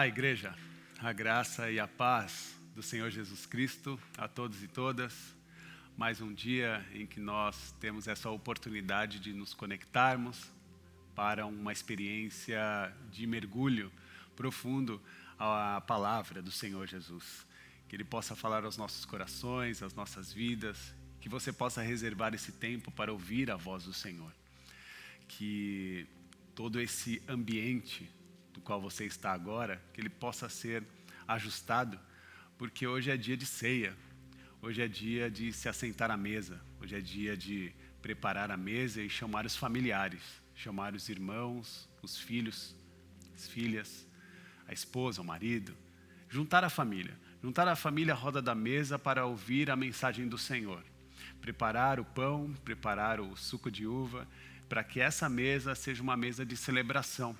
Olá, igreja. A graça e a paz do Senhor Jesus Cristo a todos e todas. Mais um dia em que nós temos essa oportunidade de nos conectarmos para uma experiência de mergulho profundo à palavra do Senhor Jesus. Que Ele possa falar aos nossos corações, às nossas vidas, que você possa reservar esse tempo para ouvir a voz do Senhor. Que todo esse ambiente do qual você está agora, que ele possa ser ajustado, porque hoje é dia de ceia, hoje é dia de se assentar à mesa, hoje é dia de preparar a mesa e chamar os familiares, chamar os irmãos, os filhos, as filhas, a esposa, o marido, juntar a família à roda da mesa para ouvir a mensagem do Senhor, preparar o pão, preparar o suco de uva, para que essa mesa seja uma mesa de celebração.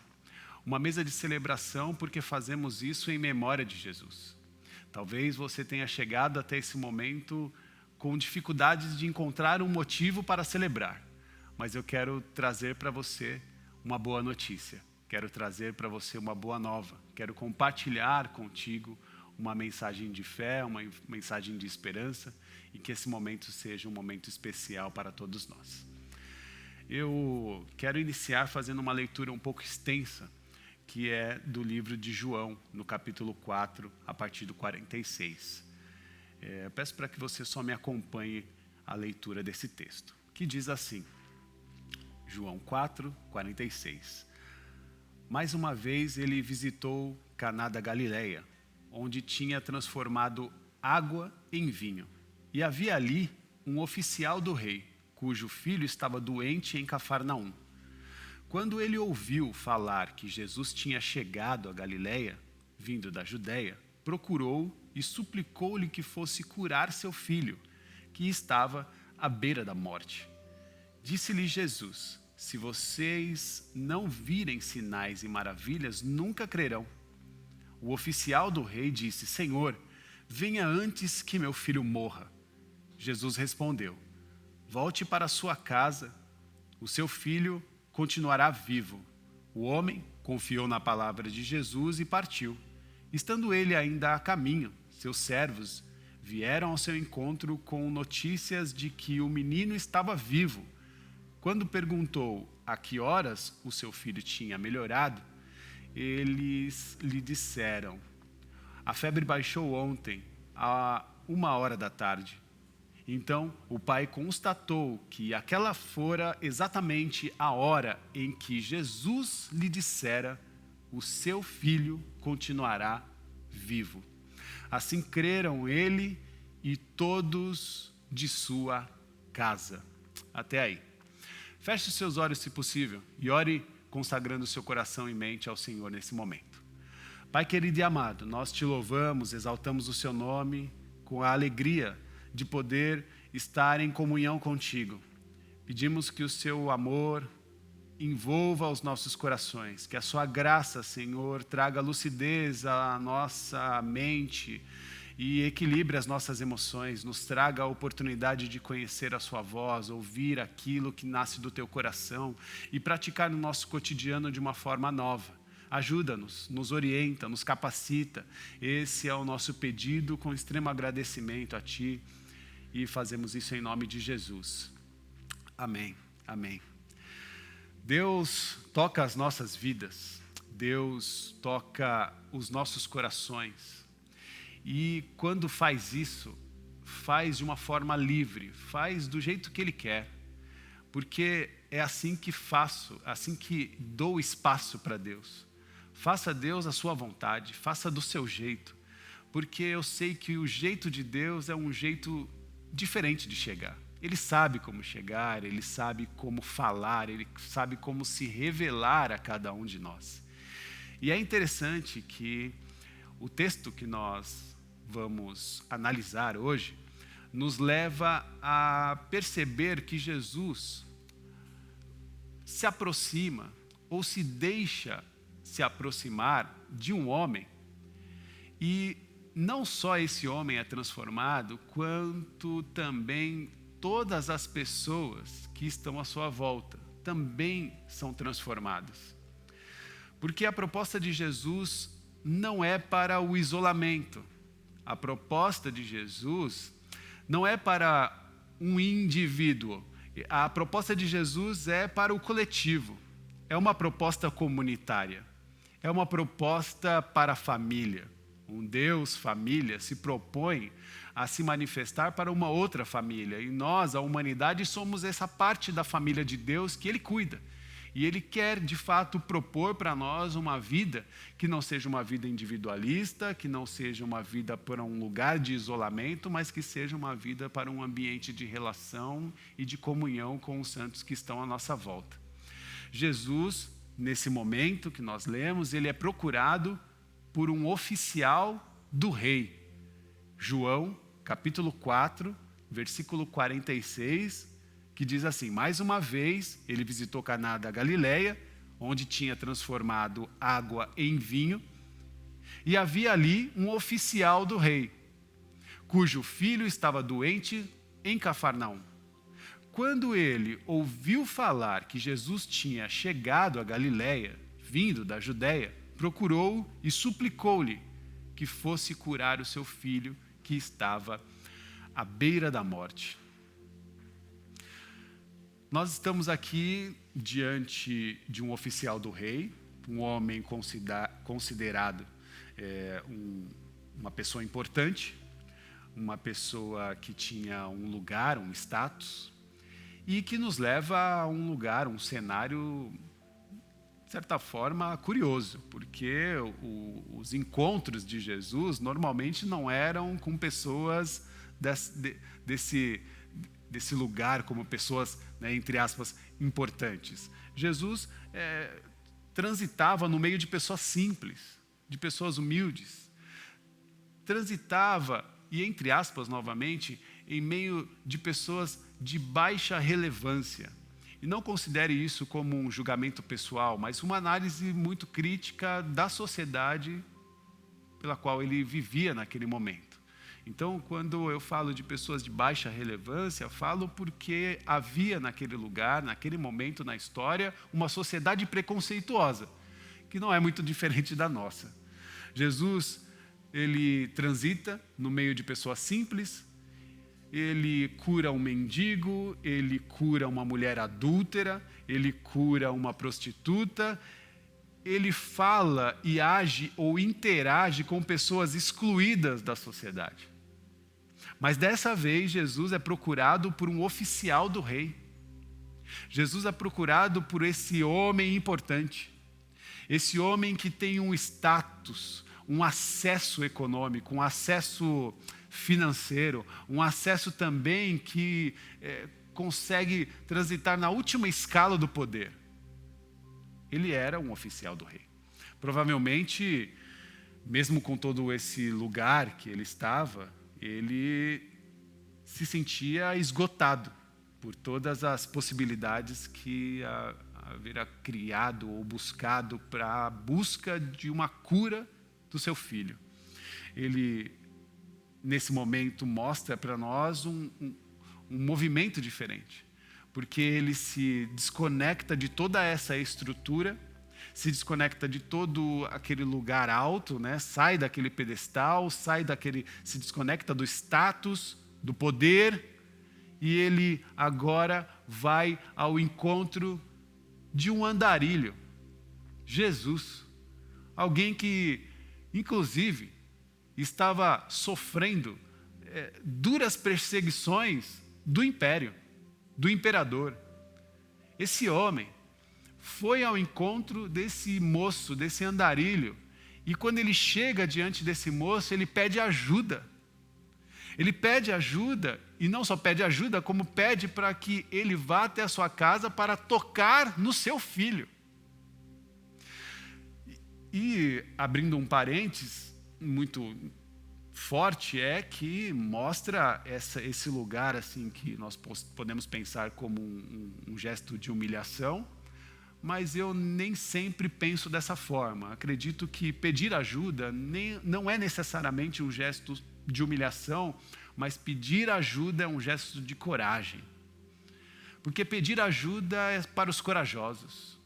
Uma mesa de celebração porque fazemos isso em memória de Jesus. Talvez você tenha chegado até esse momento com dificuldades de encontrar um motivo para celebrar. Mas eu quero trazer para você uma boa notícia. Quero trazer para você uma boa nova. Quero compartilhar contigo uma mensagem de fé, uma mensagem de esperança e que esse momento seja um momento especial para todos nós. Eu quero iniciar fazendo uma leitura um pouco extensa, que é do livro de João, no capítulo 4, a partir do 46. Peço para que você só me acompanhe a leitura desse texto, que diz assim, João 4, 46. Mais uma vez ele visitou Caná da Galileia, onde tinha transformado água em vinho. E havia ali um oficial do rei, cujo filho estava doente em Cafarnaum. Quando ele ouviu falar que Jesus tinha chegado a Galileia, vindo da Judeia, procurou e suplicou-lhe que fosse curar seu filho, que estava à beira da morte. Disse-lhe Jesus: se vocês não virem sinais e maravilhas, nunca crerão. O oficial do rei disse: Senhor, venha antes que meu filho morra. Jesus respondeu: volte para sua casa, o seu filho continuará vivo. O homem confiou na palavra de Jesus e partiu. Estando ele ainda a caminho, seus servos vieram ao seu encontro com notícias de que o menino estava vivo. Quando perguntou a que horas o seu filho tinha melhorado, eles lhe disseram: a febre baixou ontem, a 1h da tarde. Então, o pai constatou que aquela fora exatamente a hora em que Jesus lhe dissera: o seu filho continuará vivo. Assim creram ele e todos de sua casa. Até aí. Feche os seus olhos, se possível, e ore consagrando o seu coração e mente ao Senhor nesse momento. Pai querido e amado, nós te louvamos, exaltamos o seu nome com a alegria de poder estar em comunhão contigo. Pedimos que o seu amor envolva os nossos corações, que a sua graça, Senhor, traga lucidez à nossa mente e equilibre as nossas emoções, nos traga a oportunidade de conhecer a sua voz, ouvir aquilo que nasce do teu coração e praticar no nosso cotidiano de uma forma nova. Ajuda-nos, nos orienta, nos capacita. Esse é o nosso pedido com extremo agradecimento a Ti. E fazemos isso em nome de Jesus. Amém, amém. Deus toca as nossas vidas. Deus toca os nossos corações. E quando faz isso, faz de uma forma livre. Faz do jeito que Ele quer. Porque é assim que faço, assim que dou espaço para Deus. Faça Deus a sua vontade, faça do seu jeito. Porque eu sei que o jeito de Deus é um jeito diferente de chegar. Ele sabe como chegar, Ele sabe como falar, Ele sabe como se revelar a cada um de nós. E é interessante que o texto que nós vamos analisar hoje nos leva a perceber que Jesus se aproxima ou se deixa se aproximar de um homem e não só esse homem é transformado, quanto também todas as pessoas que estão à sua volta também são transformadas. Porque a proposta de Jesus não é para o isolamento. A proposta de Jesus não é para um indivíduo. A proposta de Jesus é para o coletivo. É uma proposta comunitária. É uma proposta para a família. Um Deus, família, se propõe a se manifestar para uma outra família. E nós, a humanidade, somos essa parte da família de Deus que Ele cuida. E Ele quer, de fato, propor para nós uma vida que não seja uma vida individualista, que não seja uma vida para um lugar de isolamento, mas que seja uma vida para um ambiente de relação e de comunhão com os santos que estão à nossa volta. Jesus, nesse momento que nós lemos, ele é procurado por um oficial do rei. João, capítulo 4, versículo 46, que diz assim: mais uma vez ele visitou Caná da Galileia, onde tinha transformado água em vinho, e havia ali um oficial do rei, cujo filho estava doente em Cafarnaum. Quando ele ouviu falar que Jesus tinha chegado a Galileia, vindo da Judeia, procurou e suplicou-lhe que fosse curar o seu filho, que estava à beira da morte. Nós estamos aqui diante de um oficial do rei, um homem considerado uma pessoa importante, uma pessoa que tinha um lugar, um status, e que nos leva a um lugar, um cenário, de certa forma, curioso, porque os encontros de Jesus normalmente não eram com pessoas desse lugar, como pessoas, né, entre aspas, importantes. Jesus transitava no meio de pessoas simples, de pessoas humildes. Transitava, e entre aspas, novamente, em meio de pessoas de baixa relevância. E não considere isso como um julgamento pessoal, mas uma análise muito crítica da sociedade pela qual ele vivia naquele momento. Então, quando eu falo de pessoas de baixa relevância, eu falo porque havia naquele lugar, naquele momento na história, uma sociedade preconceituosa, que não é muito diferente da nossa. Jesus, ele transita no meio de pessoas simples, ele cura um mendigo, ele cura uma mulher adúltera, ele cura uma prostituta, ele fala e age ou interage com pessoas excluídas da sociedade. Mas dessa vez Jesus é procurado por um oficial do rei. Jesus é procurado por esse homem importante, esse homem que tem um status, um acesso econômico, um acesso financeiro, um acesso também que consegue transitar na última escala do poder. Ele era um oficial do rei. Provavelmente, mesmo com todo esse lugar que ele estava, ele se sentia esgotado por todas as possibilidades que haverá criado ou buscado para a busca de uma cura do seu filho. Ele, nesse momento, mostra para nós um movimento diferente, porque ele se desconecta de toda essa estrutura, se desconecta de todo aquele lugar alto, né? Sai daquele pedestal, se desconecta do status, do poder, e ele agora vai ao encontro de um andarilho, Jesus, alguém que, inclusive, estava sofrendo duras perseguições do império, do imperador. Esse homem foi ao encontro desse moço, desse andarilho, e quando ele chega diante desse moço, ele pede ajuda. Ele pede ajuda, e não só pede ajuda, como pede para que ele vá até a sua casa para tocar no seu filho. E, abrindo um parênteses muito forte, é que mostra esse lugar assim que nós podemos pensar como um gesto de humilhação, mas eu nem sempre penso dessa forma. Acredito que pedir ajuda não é necessariamente um gesto de humilhação, mas pedir ajuda é um gesto de coragem. Porque pedir ajuda é para os corajosos.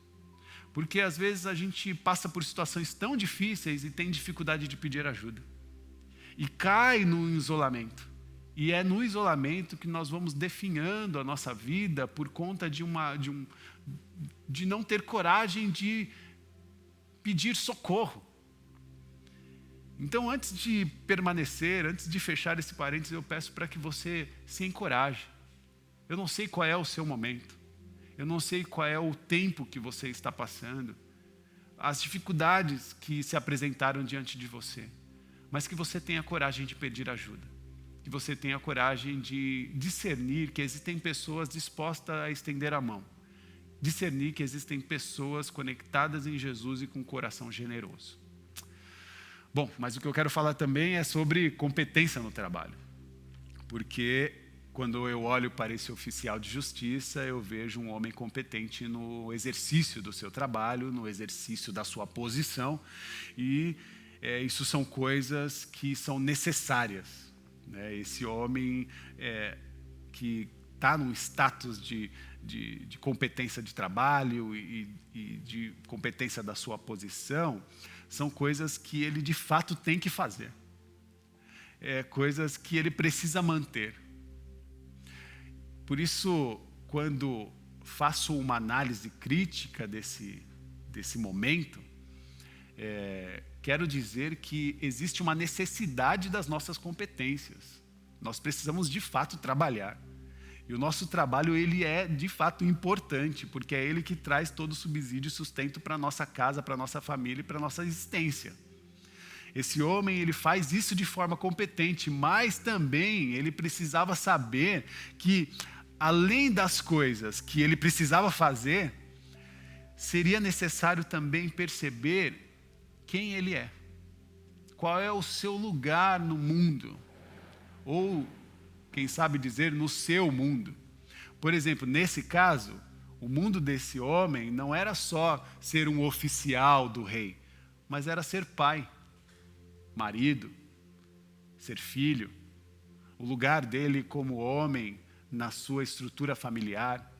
Porque às vezes a gente passa por situações tão difíceis e tem dificuldade de pedir ajuda. E cai no isolamento. E é no isolamento que nós vamos definhando a nossa vida por conta de não ter coragem de pedir socorro. Então, antes de permanecer, antes de fechar esse parênteses, eu peço para que você se encoraje. Eu não sei qual é o seu momento. Eu não sei qual é o tempo que você está passando. As dificuldades que se apresentaram diante de você. Mas que você tenha coragem de pedir ajuda. Que você tenha coragem de discernir que existem pessoas dispostas a estender a mão. Discernir que existem pessoas conectadas em Jesus e com um coração generoso. Bom, mas o que eu quero falar também é sobre competência no trabalho. Porque quando eu olho para esse oficial de justiça, eu vejo um homem competente no exercício do seu trabalho, no exercício da sua posição. E isso são coisas que são necessárias. Né? Esse homem que está num status de competência de trabalho e de competência da sua posição, são coisas que ele de fato tem que fazer. Coisas que ele precisa manter. Por isso, quando faço uma análise crítica desse momento, quero dizer que existe uma necessidade das nossas competências. Nós precisamos de fato trabalhar. E o nosso trabalho, ele é de fato importante, porque é ele que traz todo o subsídio e sustento para a nossa casa, para a nossa família e para a nossa existência. Esse homem, ele faz isso de forma competente, mas também ele precisava saber que, além das coisas que ele precisava fazer, seria necessário também perceber quem ele é. Qual é o seu lugar no mundo? Ou, quem sabe dizer, no seu mundo. Por exemplo, nesse caso, o mundo desse homem não era só ser um oficial do rei, mas era ser pai, marido, ser filho. O lugar dele como homem na sua estrutura familiar.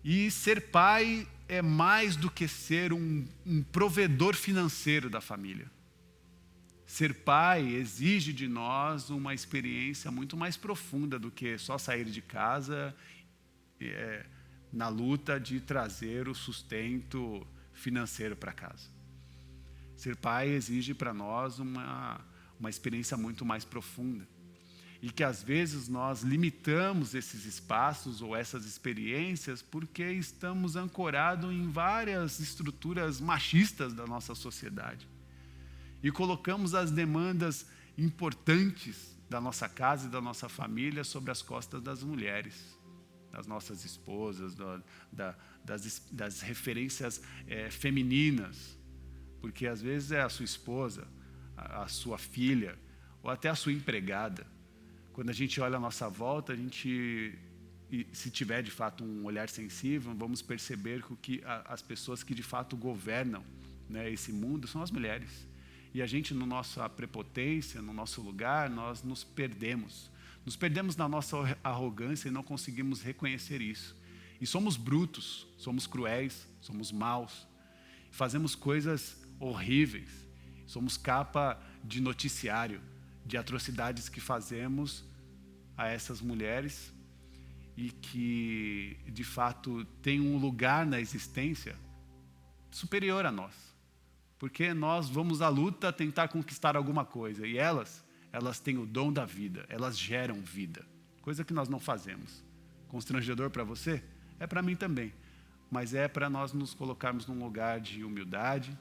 E ser pai é mais do que ser um provedor financeiro da família. Ser pai exige de nós uma experiência muito mais profunda do que só sair de casa na luta de trazer o sustento financeiro para casa. Ser pai exige para nós uma experiência muito mais profunda. E que às vezes nós limitamos esses espaços ou essas experiências porque estamos ancorados em várias estruturas machistas da nossa sociedade. E colocamos as demandas importantes da nossa casa e da nossa família sobre as costas das mulheres, das nossas esposas, das referências femininas. Porque às vezes é a sua esposa, a sua filha, ou até a sua empregada. Quando a gente olha à nossa volta, se tiver de fato um olhar sensível, vamos perceber que as pessoas que de fato governam, né, esse mundo são as mulheres. E a gente, na nossa prepotência, no nosso lugar, nós nos perdemos. Nos perdemos na nossa arrogância e não conseguimos reconhecer isso. E somos brutos, somos cruéis, somos maus. Fazemos coisas horríveis. Somos capa de noticiário, de atrocidades que fazemos a essas mulheres e que, de fato, têm um lugar na existência superior a nós. Porque nós vamos à luta tentar conquistar alguma coisa. E elas têm o dom da vida. Elas geram vida. Coisa que nós não fazemos. Constrangedor para você? É para mim também. Mas é para nós nos colocarmos num lugar de humildade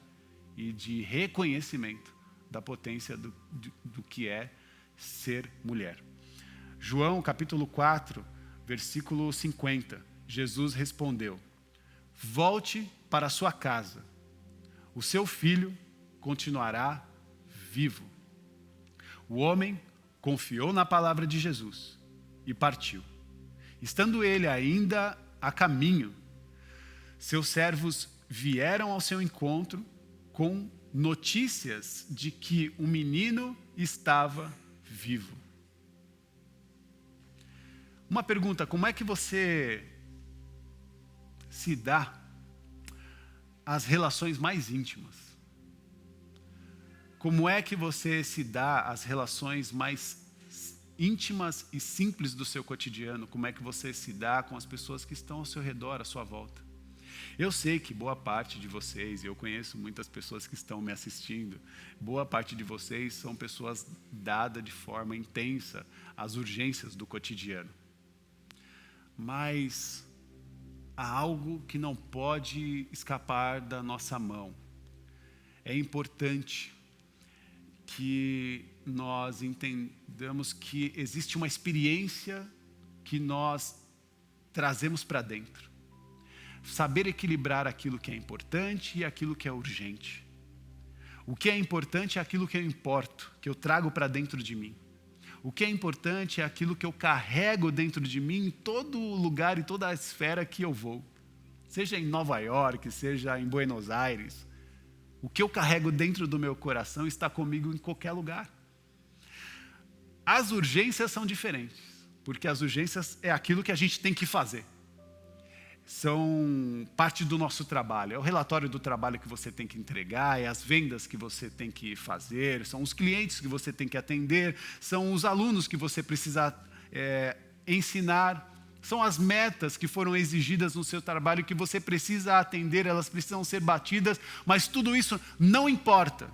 e de reconhecimento da potência do que é ser mulher. João, capítulo 4, versículo 50. Jesus respondeu: volte para a sua casa. O seu filho continuará vivo. O homem confiou na palavra de Jesus e partiu. Estando ele ainda a caminho, seus servos vieram ao seu encontro com notícias de que o menino estava vivo. Uma pergunta: como é que você se dá as relações mais íntimas. Como é que você se dá às relações mais íntimas e simples do seu cotidiano? Como é que você se dá com as pessoas que estão ao seu redor, à sua volta? Eu sei que boa parte de vocês, eu conheço muitas pessoas que estão me assistindo, boa parte de vocês são pessoas dadas de forma intensa às urgências do cotidiano. Mas há algo que não pode escapar da nossa mão. É importante que nós entendamos que existe uma experiência que nós trazemos para dentro. Saber equilibrar aquilo que é importante e aquilo que é urgente. O que é importante é aquilo que eu importo, que eu trago para dentro de mim. O que é importante é aquilo que eu carrego dentro de mim em todo lugar e toda a esfera que eu vou. Seja em Nova York, seja em Buenos Aires. O que eu carrego dentro do meu coração está comigo em qualquer lugar. As urgências são diferentes, porque as urgências é aquilo que a gente tem que fazer. São parte do nosso trabalho. É o relatório do trabalho que você tem que entregar, é as vendas que você tem que fazer, são os clientes que você tem que atender, são os alunos que você precisa ensinar, são as metas que foram exigidas no seu trabalho que você precisa atender, elas precisam ser batidas, mas tudo isso não importa.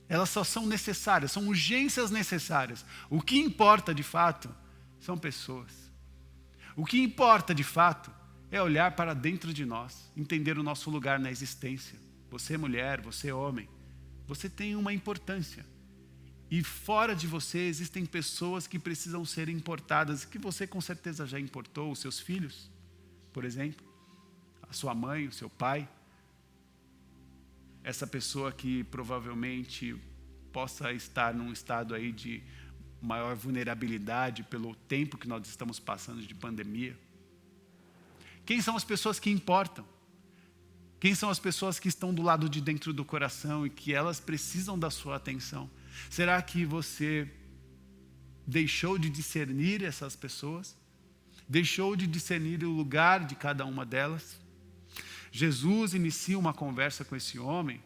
Elas só são necessárias, são urgências necessárias. O que importa de fato são pessoas. O que importa de fato é olhar para dentro de nós, entender o nosso lugar na existência. Você mulher, você homem, você tem uma importância. E fora de você existem pessoas que precisam ser importadas, que você com certeza já importou, os seus filhos, por exemplo, a sua mãe, o seu pai. Essa pessoa que provavelmente possa estar num estado aí de maior vulnerabilidade pelo tempo que nós estamos passando de pandemia. Quem são as pessoas que importam? Quem são as pessoas que estão do lado de dentro do coração e que elas precisam da sua atenção? Será que você deixou de discernir essas pessoas? Deixou de discernir o lugar de cada uma delas? Jesus inicia uma conversa com esse homem,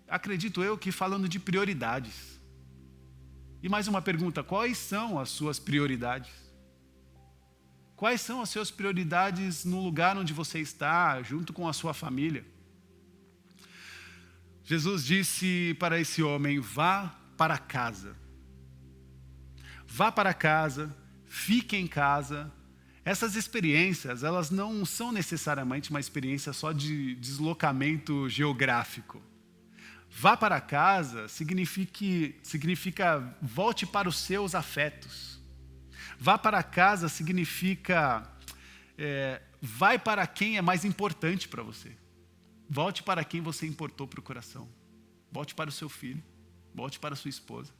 acredito eu que falando de prioridades. E mais uma pergunta, quais são as suas prioridades? Quais são as suas prioridades no lugar onde você está, junto com a sua família? Jesus disse para esse homem, vá para casa. Vá para casa, fique em casa. Essas experiências, elas não são necessariamente uma experiência só de deslocamento geográfico. Vá para casa significa volte para os seus afetos. Vá para casa significa vai para quem é mais importante para você. Volte para quem você importou para o coração. Volte para o seu filho. Volte para a sua esposa.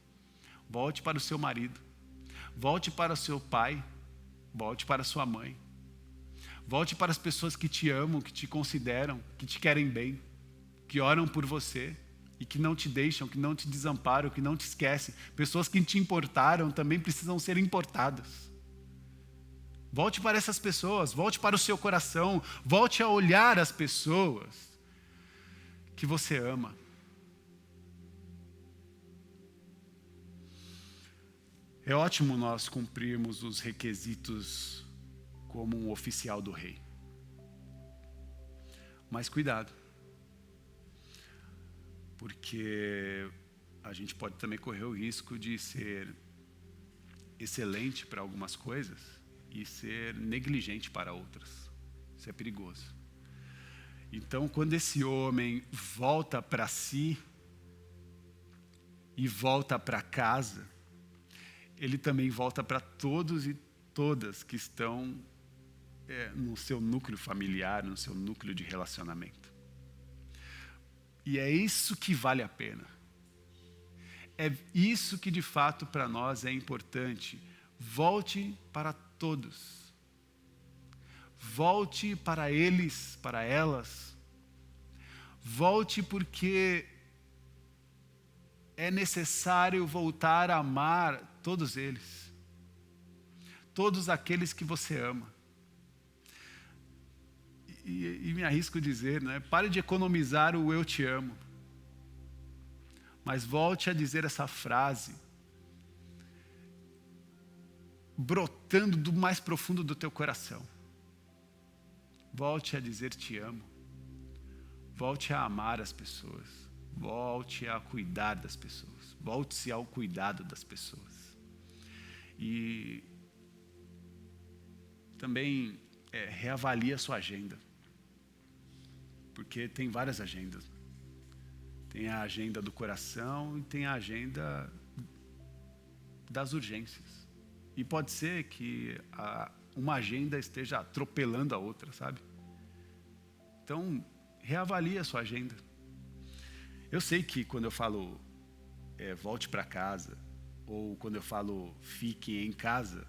Volte para o seu marido. Volte para o seu pai. Volte para a sua mãe. Volte para as pessoas que te amam, que te consideram, que te querem bem, que oram por você e que não te deixam, que não te desamparam, que não te esquecem. Pessoas que te importaram também precisam ser importadas. Volte para essas pessoas, volte para o seu coração, volte a olhar as pessoas que você ama. É ótimo nós cumprirmos os requisitos como um oficial do rei. Mas cuidado. Porque a gente pode também correr o risco de ser excelente para algumas coisas e ser negligente para outras. Isso é perigoso. Então, quando esse homem volta para si e volta para casa, ele também volta para todos e todas que estão no seu núcleo familiar, no seu núcleo de relacionamento. E é isso que vale a pena. É isso que de fato para nós é importante. Volte para todos. Volte para eles, para elas. Volte porque é necessário voltar a amar todos eles. Todos aqueles que você ama. e me arrisco a dizer, né? Pare de economizar o eu te amo. Mas volte a dizer essa frase, brotando do mais profundo do teu coração. Volte a dizer te amo. Volte a amar as pessoas. Volte a cuidar das pessoas. Volte-se ao cuidado das pessoas. E também reavalie a sua agenda. Porque tem várias agendas. Tem a agenda do coração e tem a agenda das urgências. E pode ser que uma agenda esteja atropelando a outra, sabe? Então, reavalie a sua agenda. Eu sei que quando eu falo volte para casa, ou quando eu falo fique em casa,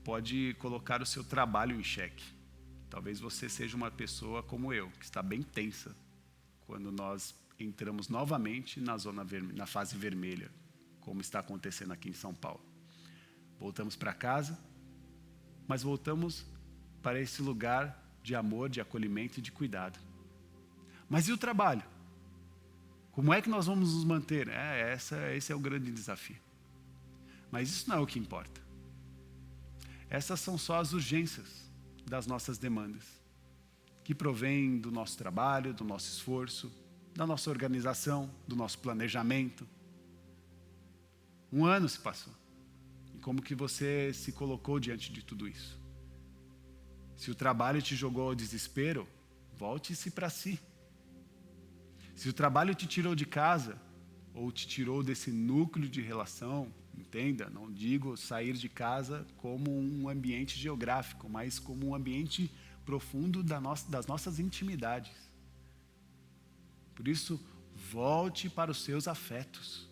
pode colocar o seu trabalho em xeque. Talvez você seja uma pessoa como eu, que está bem tensa quando nós entramos novamente na fase vermelha, como está acontecendo aqui em São Paulo. Voltamos para casa, mas voltamos para esse lugar de amor, de acolhimento e de cuidado. Mas e o trabalho? Como é que nós vamos nos manter? Esse é o grande desafio. Mas isso não é o que importa. Essas são só as urgências das nossas demandas, que provêm do nosso trabalho, do nosso esforço, da nossa organização, do nosso planejamento. Um ano se passou. E como que você se colocou diante de tudo isso? Se o trabalho te jogou ao desespero, volte-se para si. Se o trabalho te tirou de casa, ou te tirou desse núcleo de relação, entenda, não digo sair de casa como um ambiente geográfico, mas como um ambiente profundo das nossas intimidades. Por isso, volte para os seus afetos.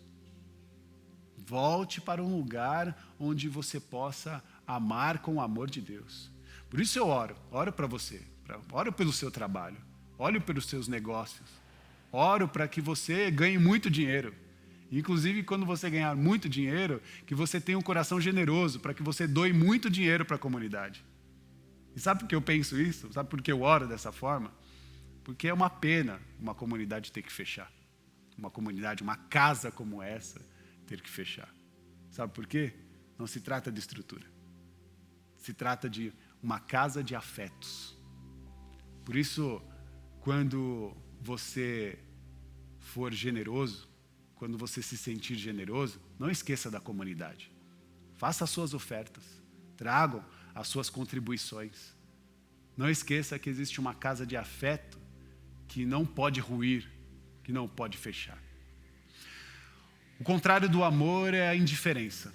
Volte para um lugar onde você possa amar com o amor de Deus. Por isso eu oro para você, oro pelo seu trabalho, oro pelos seus negócios, oro para que você ganhe muito dinheiro. Inclusive, quando você ganhar muito dinheiro, que você tenha um coração generoso, para que você doe muito dinheiro para a comunidade. E sabe por que eu penso isso? Sabe por que eu oro dessa forma? Porque é uma pena uma comunidade ter que fechar. Uma comunidade, uma casa como essa, ter que fechar. Sabe por quê? Não se trata de estrutura. Se trata de uma casa de afetos. Por isso, quando você for generoso, quando você se sentir generoso, não esqueça da comunidade. Faça as suas ofertas. Tragam as suas contribuições. Não esqueça que existe uma casa de afeto que não pode ruir, que não pode fechar. O contrário do amor é a indiferença.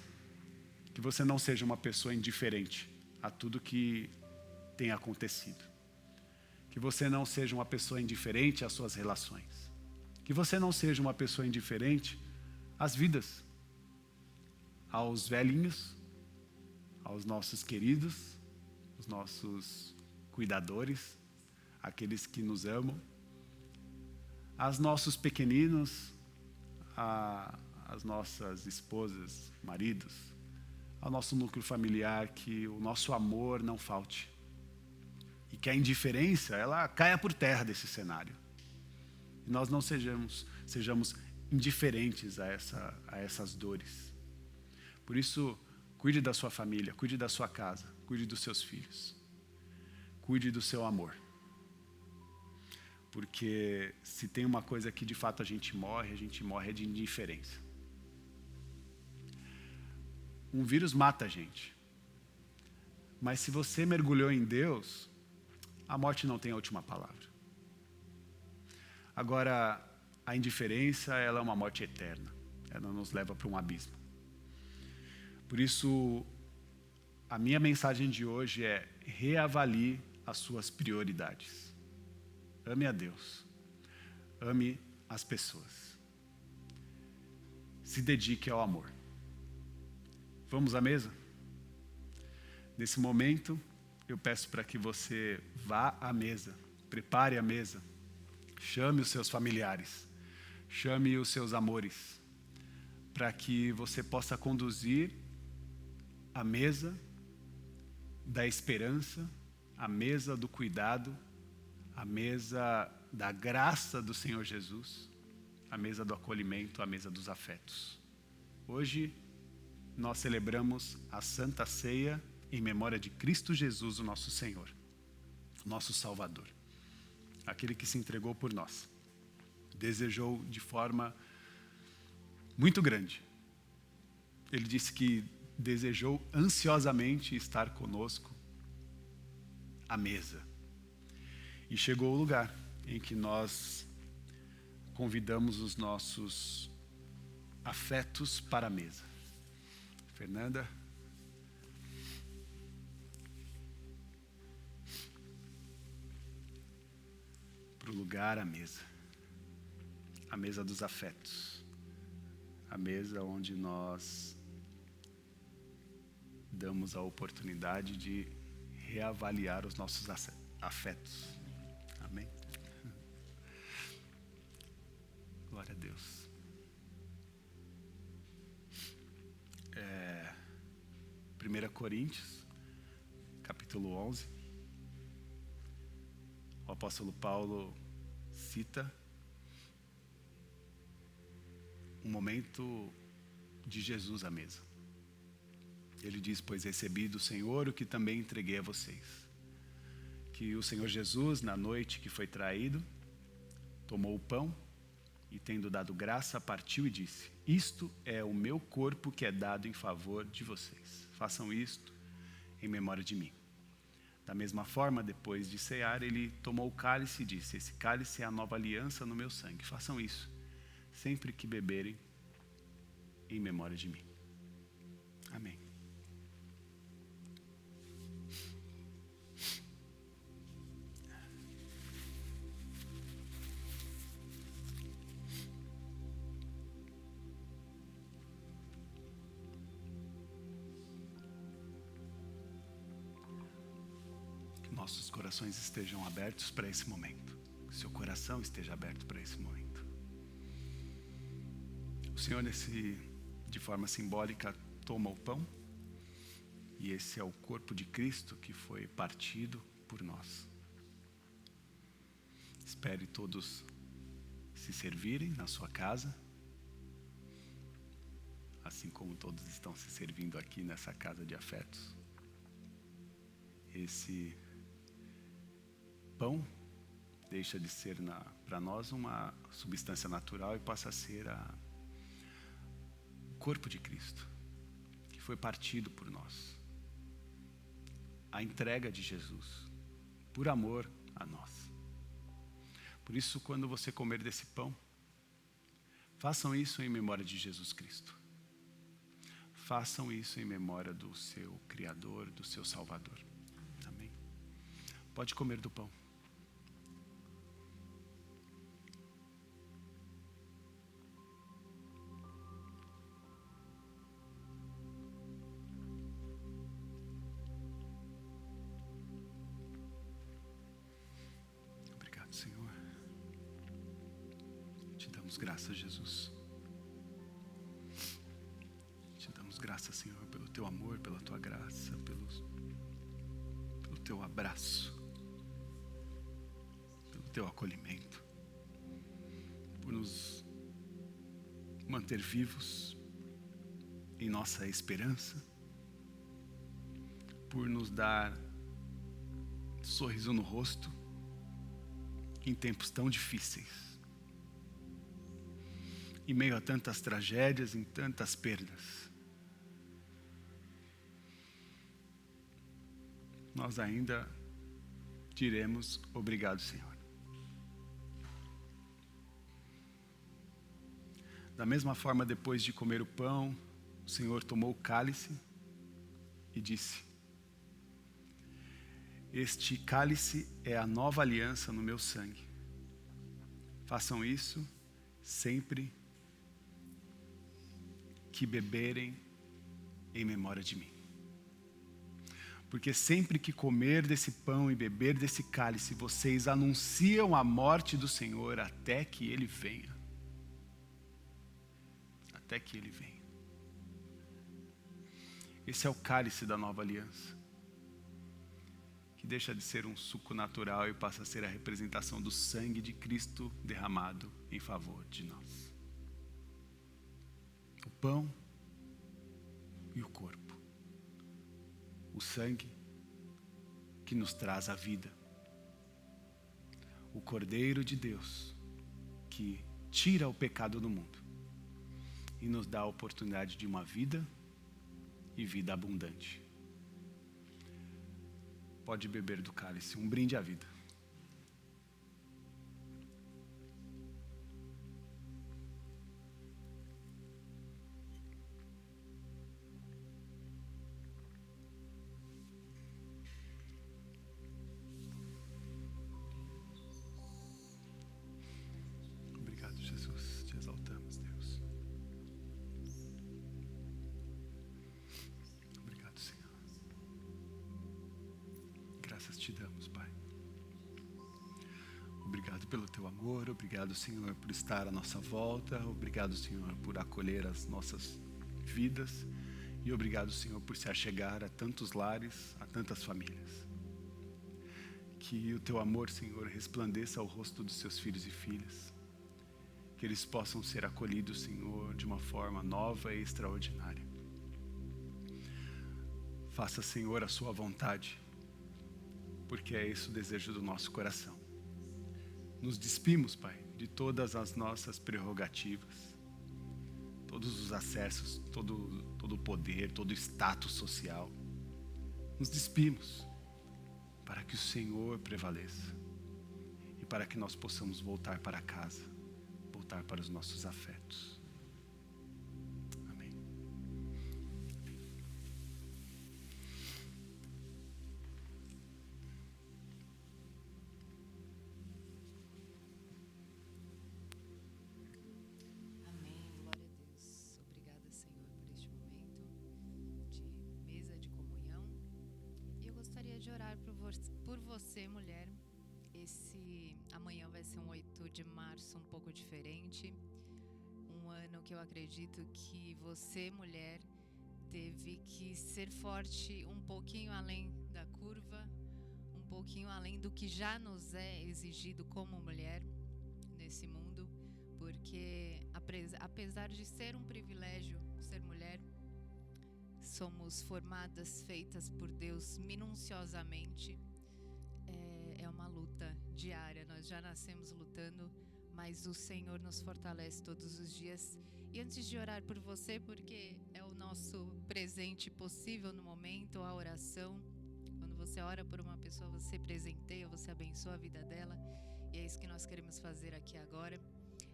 Que você não seja uma pessoa indiferente a tudo que tem acontecido. Que você não seja uma pessoa indiferente às suas relações. Que você não seja uma pessoa indiferente às vidas, aos velhinhos, aos nossos queridos, os nossos cuidadores, aqueles que nos amam, aos nossos pequeninos, às nossas esposas, maridos, ao nosso núcleo familiar, que o nosso amor não falte. E que a indiferença, ela caia por terra desse cenário. E nós não sejamos indiferentes a essas dores. Por isso, cuide da sua família, cuide da sua casa, cuide dos seus filhos. Cuide do seu amor. Porque se tem uma coisa que de fato a gente morre de indiferença. Um vírus mata a gente. Mas se você mergulhou em Deus, a morte não tem a última palavra. Agora, a indiferença, ela é uma morte eterna. Ela nos leva para um abismo. Por isso, a minha mensagem de hoje é: reavalie as suas prioridades. Ame a Deus. Ame as pessoas. Se dedique ao amor. Vamos à mesa? Nesse momento, eu peço para que você vá à mesa, prepare a mesa, chame os seus familiares, chame os seus amores, para que você possa conduzir a mesa da esperança, a mesa do cuidado a mesa da graça do Senhor Jesus, a mesa do acolhimento, a mesa dos afetos. Hoje nós celebramos a Santa Ceia em memória de Cristo Jesus, o nosso Senhor, o nosso Salvador, aquele que se entregou por nós, desejou de forma muito grande. Ele disse que desejou ansiosamente estar conosco à mesa. E chegou o lugar em que nós convidamos os nossos afetos para a mesa. Fernanda. Para o lugar, a mesa dos afetos, a mesa onde nós damos a oportunidade de reavaliar os nossos afetos. Amém? Glória a Deus. 1 Coríntios, capítulo 11. O apóstolo Paulo cita um momento de Jesus à mesa. Ele diz: pois recebi do Senhor o que também entreguei a vocês. Que o Senhor Jesus, na noite que foi traído, tomou o pão e, tendo dado graça, partiu e disse: isto é o meu corpo que é dado em favor de vocês. Façam isto em memória de mim. Da mesma forma, depois de cear, ele tomou o cálice e disse: esse cálice é a nova aliança no meu sangue. Façam isso sempre que beberem em memória de mim. Amém. Nossos corações estejam abertos para esse momento. Que seu coração esteja aberto para esse momento. O Senhor, de forma simbólica, toma o pão. E esse é o corpo de Cristo que foi partido por nós. Espere todos se servirem na sua casa. Assim como todos estão se servindo aqui nessa casa de afetos. Esse pão deixa de ser para nós uma substância natural e passa a ser o corpo de Cristo, que foi partido por nós. A entrega de Jesus, por amor a nós. Por isso, quando você comer desse pão, façam isso em memória de Jesus Cristo. Façam isso em memória do seu Criador, do seu Salvador. Amém? Pode comer do pão. Senhor, te damos graças, Jesus. Te damos graças, Senhor, pelo teu amor, pela tua graça, pelo teu abraço, pelo teu acolhimento, por nos manter vivos em nossa esperança, por nos dar sorriso no rosto em tempos tão difíceis, em meio a tantas tragédias, em tantas perdas. Nós ainda diremos obrigado, Senhor. Da mesma forma, depois de comer o pão, o Senhor tomou o cálice e disse: este cálice é a nova aliança no meu sangue. Façam isso sempre que beberem em memória de mim. Porque sempre que comer desse pão e beber desse cálice, vocês anunciam a morte do Senhor até que Ele venha. Até que Ele venha. Esse é o cálice da nova aliança, que deixa de ser um suco natural e passa a ser a representação do sangue de Cristo derramado em favor de nós. O pão e o corpo. O sangue que nos traz a vida. O Cordeiro de Deus que tira o pecado do mundo e nos dá a oportunidade de uma vida e vida abundante. Pode beber do cálice, um brinde à vida. Obrigado, Jesus. Te exaltamos, Deus. Obrigado, Senhor. Graças te damos, Pai. Obrigado pelo teu amor, obrigado, Senhor, por estar à nossa volta, obrigado, Senhor, por acolher as nossas vidas e obrigado, Senhor, por se achegar a tantos lares, a tantas famílias. Que o teu amor, Senhor, resplandeça ao rosto dos seus filhos e filhas, que eles possam ser acolhidos, Senhor, de uma forma nova e extraordinária. Faça, Senhor, a sua vontade, porque é esse o desejo do nosso coração. Nos despimos, Pai, de todas as nossas prerrogativas, todos os acessos, todo o poder, todo o status social. Nos despimos para que o Senhor prevaleça e para que nós possamos voltar para casa, voltar para os nossos afetos. Amém. De orar por você, mulher. Esse amanhã vai ser um 8 de março um pouco diferente. Um ano que eu acredito que você, mulher, teve que ser forte um pouquinho além da curva, um pouquinho além do que já nos é exigido como mulher nesse mundo, porque apesar de ser um privilégio ser mulher, somos formadas, feitas por Deus minuciosamente. É uma luta diária, nós já nascemos lutando, mas o Senhor nos fortalece todos os dias. E antes de orar por você, porque é o nosso presente possível no momento, a oração. Quando você ora por uma pessoa, você presenteia, você abençoa a vida dela, e é isso que nós queremos fazer aqui agora.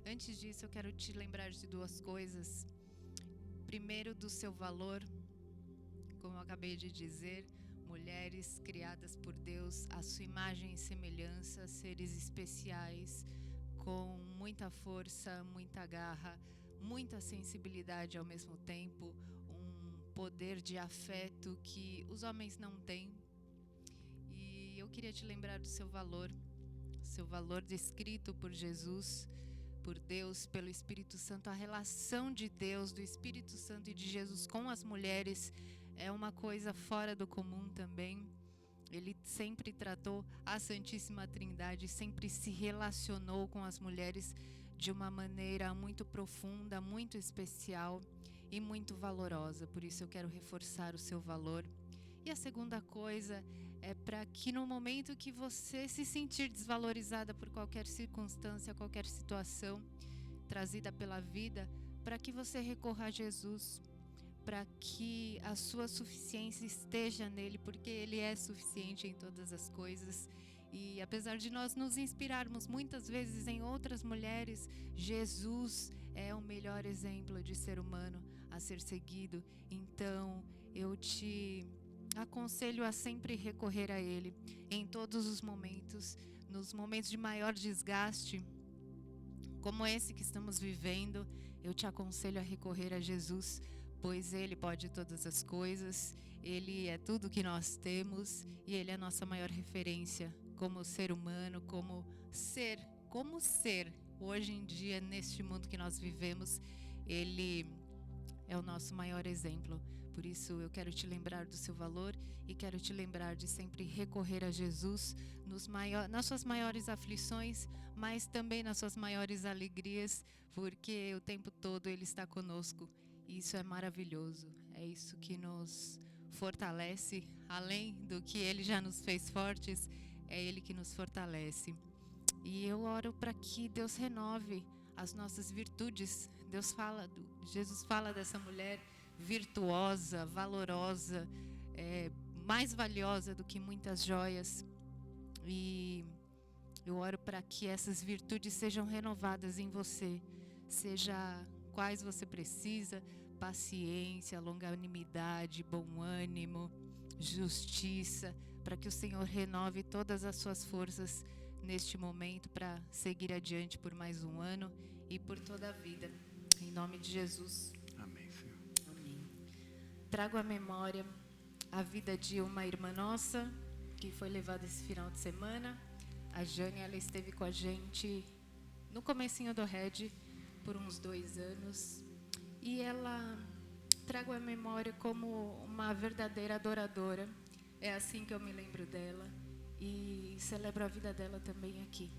Antes disso, eu quero te lembrar de duas coisas. Primeiro, do seu valor. Como eu acabei de dizer, mulheres criadas por Deus, à sua imagem e semelhança, seres especiais, com muita força, muita garra, muita sensibilidade ao mesmo tempo, um poder de afeto que os homens não têm. E eu queria te lembrar do seu valor descrito por Jesus, por Deus, pelo Espírito Santo. A relação de Deus, do Espírito Santo e de Jesus com as mulheres é uma coisa fora do comum também. Ele sempre tratou a Santíssima Trindade, sempre se relacionou com as mulheres de uma maneira muito profunda, muito especial e muito valorosa. Por isso eu quero reforçar o seu valor. E a segunda coisa é para que no momento que você se sentir desvalorizada por qualquer circunstância, qualquer situação trazida pela vida, para que você recorra a Jesus, para que a sua suficiência esteja nele, porque ele é suficiente em todas as coisas. E apesar de nós nos inspirarmos muitas vezes em outras mulheres, Jesus é o melhor exemplo de ser humano a ser seguido. Então eu te aconselho a sempre recorrer a ele em todos os momentos, nos momentos de maior desgaste, como esse que estamos vivendo. Eu te aconselho a recorrer a Jesus, pois ele pode todas as coisas, ele é tudo que nós temos e ele é a nossa maior referência como ser humano, como ser hoje em dia neste mundo que nós vivemos. Ele é o nosso maior exemplo. Por isso eu quero te lembrar do seu valor e quero te lembrar de sempre recorrer a Jesus nas suas maiores aflições, mas também nas suas maiores alegrias, porque o tempo todo Ele está conosco. E isso é maravilhoso, é isso que nos fortalece, além do que Ele já nos fez fortes, é Ele que nos fortalece. E eu oro para que Deus renove as nossas virtudes. Jesus fala dessa mulher virtuosa, valorosa, mais valiosa do que muitas joias. E eu oro para que essas virtudes sejam renovadas em você, seja quais você precisa: paciência, longanimidade, bom ânimo, justiça, para que o Senhor renove todas as suas forças neste momento para seguir adiante por mais um ano e por toda a vida. Em nome de Jesus. Amém, Senhor. Amém. Trago à memória a vida de uma irmã nossa que foi levada esse final de semana. A Jane, ela esteve com a gente no comecinho do Red por uns 2 anos. E ela, trago à memória como uma verdadeira adoradora. É assim que eu me lembro dela. E celebro a vida dela também aqui.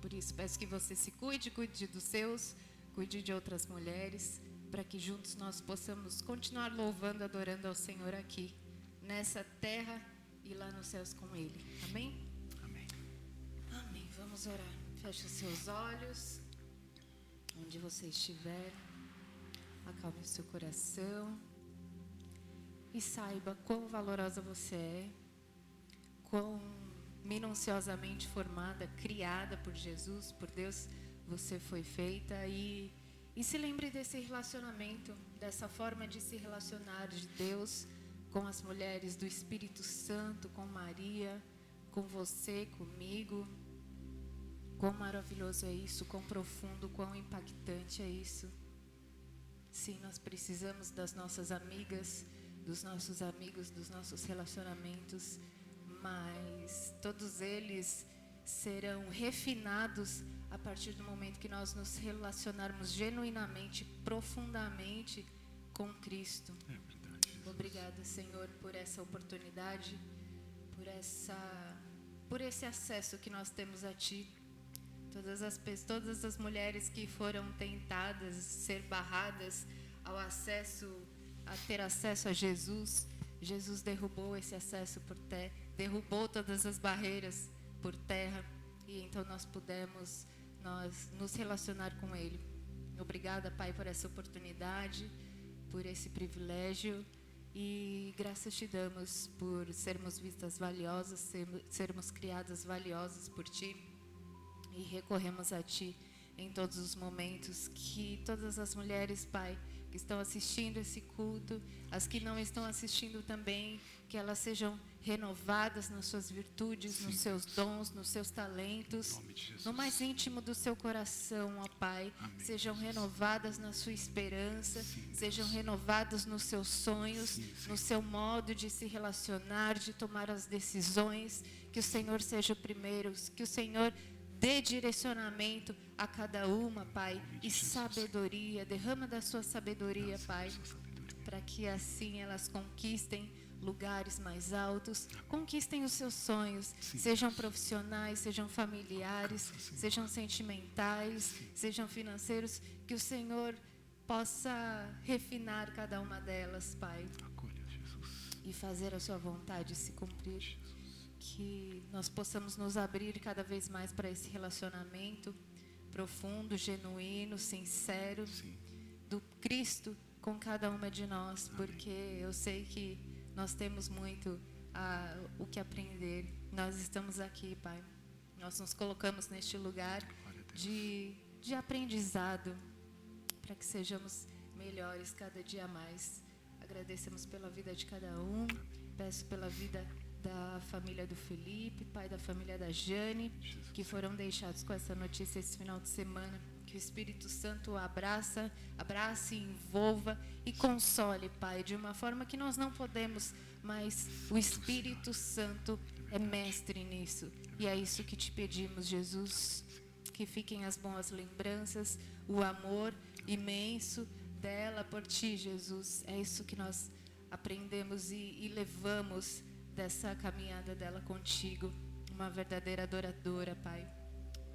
Por isso, peço que você se cuide dos seus, cuide de outras mulheres, para que juntos nós possamos continuar louvando, adorando ao Senhor aqui, nessa terra e lá nos céus com Ele. Amém? Amém. Amém. Vamos orar. Feche os seus olhos, onde você estiver. Acalme o seu coração e saiba quão valorosa você é, quão minuciosamente formada, criada por Jesus, por Deus, você foi feita. E se lembre desse relacionamento, dessa forma de se relacionar de Deus com as mulheres, do Espírito Santo, com Maria, com você, comigo. Quão maravilhoso é isso, quão profundo, quão impactante é isso. Sim, nós precisamos das nossas amigas, dos nossos amigos, dos nossos relacionamentos, mas todos eles serão refinados a partir do momento que nós nos relacionarmos genuinamente, profundamente com Cristo. É verdade, Jesus. Obrigada, Senhor, por essa oportunidade, por esse acesso que nós temos a Ti. Todas as mulheres que foram tentadas, ser barradas a ter acesso a Jesus, Jesus derrubou esse acesso por terra, derrubou todas as barreiras por terra, e então nós pudemos nos relacionar com Ele. Obrigada, Pai, por essa oportunidade, por esse privilégio, e graças te damos por sermos vistas valiosas, sermos criadas valiosas por Ti, e recorremos a Ti em todos os momentos. Que todas as mulheres, Pai, que estão assistindo esse culto, as que não estão assistindo também, que elas sejam renovadas nas suas virtudes, nos seus dons, nos seus talentos, no mais íntimo do seu coração, ó Pai. Amém. Sejam renovadas na sua esperança, sejam renovadas nos seus sonhos, no seu modo de se relacionar, de tomar as decisões. Que o Senhor seja o primeiro, que o Senhor dê direcionamento a cada uma, Pai, e sabedoria. Derrama da sua sabedoria, Pai, para que assim elas conquistem lugares mais altos, conquistem os seus sonhos, sejam profissionais, sejam familiares, sejam sentimentais, sejam financeiros. Que o Senhor possa refinar cada uma delas, Pai, e fazer a sua vontade se cumprir. Que nós possamos nos abrir cada vez mais para esse relacionamento profundo, genuíno, sincero, do Cristo com cada uma de nós, porque eu sei que nós temos muito o que aprender. Nós estamos aqui, Pai, nós nos colocamos neste lugar de aprendizado, para que sejamos melhores cada dia mais. Agradecemos pela vida de cada um, peço pela vida da família do Felipe, Pai, da família da Jane, que foram deixados com essa notícia esse final de semana. Que o Espírito Santo abrace, envolva e console, Pai, de uma forma que nós não podemos, mas o Espírito Santo é mestre nisso. E é isso que te pedimos, Jesus, que fiquem as boas lembranças, o amor imenso dela por ti, Jesus. É isso que nós aprendemos e levamos dessa caminhada dela contigo. Uma verdadeira adoradora, Pai.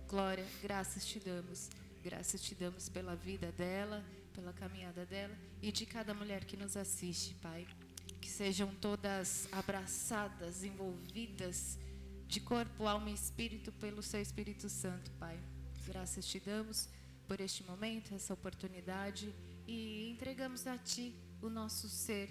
Glória, graças te damos. Graças te damos pela vida dela, pela caminhada dela e de cada mulher que nos assiste, Pai. Que sejam todas abraçadas, envolvidas de corpo, alma e espírito pelo seu Espírito Santo, Pai. Graças te damos por este momento, essa oportunidade e entregamos a Ti o nosso ser,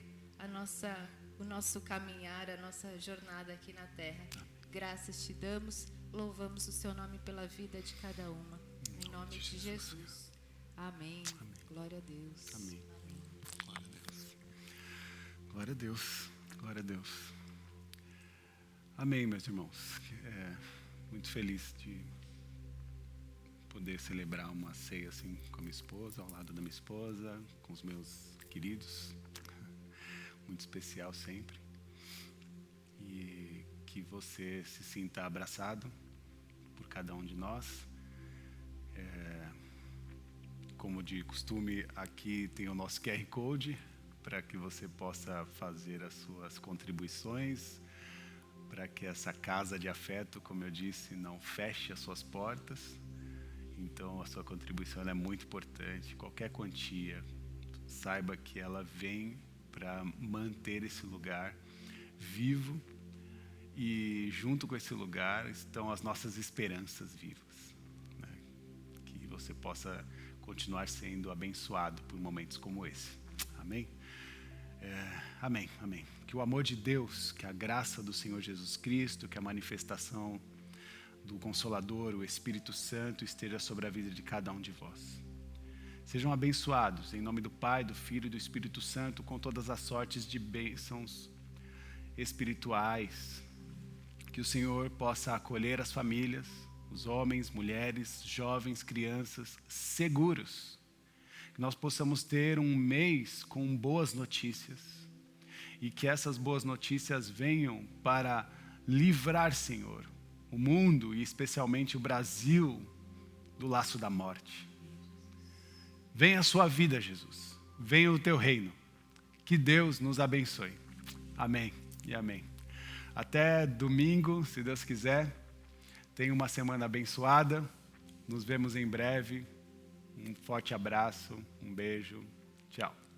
o nosso caminhar, a nossa jornada aqui na terra. Graças te damos, louvamos o seu nome pela vida de cada uma. Em nome de Jesus. Amém. Amém. Glória a Deus. Amém. Glória a Deus. Glória a Deus. Glória a Deus. Amém, meus irmãos. Muito feliz de poder celebrar uma ceia assim com a minha esposa, ao lado da minha esposa, com os meus queridos. Muito especial sempre. E que você se sinta abraçado por cada um de nós. Como de costume, aqui tem o nosso QR Code para que você possa fazer as suas contribuições, para que essa casa de afeto, como eu disse, não feche as suas portas. Então, a sua contribuição é muito importante. Qualquer quantia, saiba que ela vem para manter esse lugar vivo e junto com esse lugar estão as nossas esperanças vivas, né? Que você possa continuar sendo abençoado por momentos como esse. Amém? Amém, amém. Que o amor de Deus, que a graça do Senhor Jesus Cristo, que a manifestação do Consolador, o Espírito Santo, esteja sobre a vida de cada um de vós. Sejam abençoados em nome do Pai, do Filho e do Espírito Santo, com todas as sortes de bênçãos espirituais. Que o Senhor possa acolher as famílias, os homens, mulheres, jovens, crianças, seguros. Que nós possamos ter um mês com boas notícias. E que essas boas notícias venham para livrar, Senhor, o mundo e especialmente o Brasil do laço da morte. Venha a sua vida, Jesus. Venha o teu reino. Que Deus nos abençoe. Amém e amém. Até domingo, se Deus quiser. Tenha uma semana abençoada. Nos vemos em breve. Um forte abraço, um beijo. Tchau.